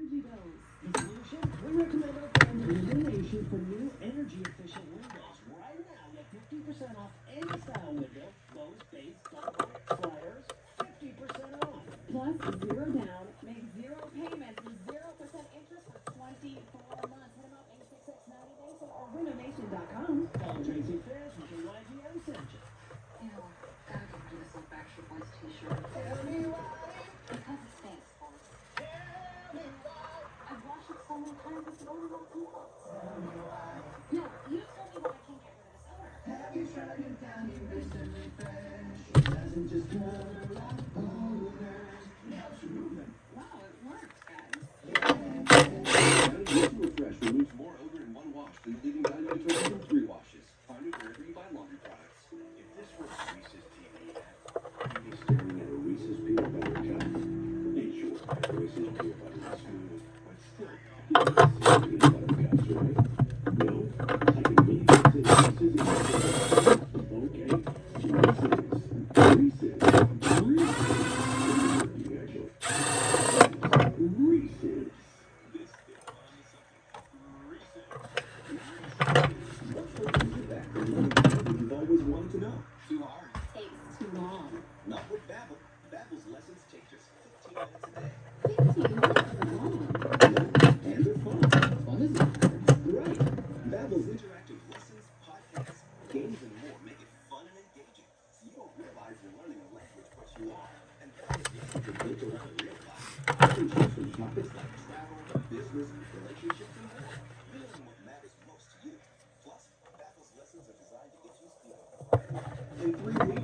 energy bills. The solution? We recommend our friends Illumination for new energy-efficient windows. Right now, get 50% off any style window. Lowe's base, double, sliders, 50% off. Plus, zero down, make zero payments with 0% interest for 24 months. Hit them up, 866-90-BASIC or renovation.com. Call Tracy Fairs with the YGM Center. Ew, gotta get rid of this old Backstreet Boys t-shirt. Because it stinks, folks. I've washed it so many times, it's only one people. No, you tell me why I can't get rid of this odor. Have you tried it down your recently fresh? It doesn't just cover up odors, it helps remove them. Wow, it works, guys. Refresh removes more odor in one wash than the leading value detergent in 3 washes. Find it wherever you buy laundry products. If this were a Reese's TV ad, You'd be staring at a Reese's peanut butter cup. In short, Reese's peanut butter is smooth, but still, you don't see peanut butter cups, right? No, I can mean Reese's is okay. Reese's. Reese's. this is on the something. Reese's. What's holding you back from learning something you've always wanted to know? Too hard. Takes too long. Not with Babbel. Babbel's lessons take just 15 minutes a day. 15 minutes is long. And they're fun. Fun is not hard. Right. Babbel's Interactive lessons, podcasts, games, and more make it fun and engaging, so you don't realize you're learning a language, but you are. And that is the essence built around real life. You can choose from topics Topics like travel, business, relationships, and more. You learn what matters most to you. Plus, Babbel's lessons are designed to get you speaking. in 3 weeks.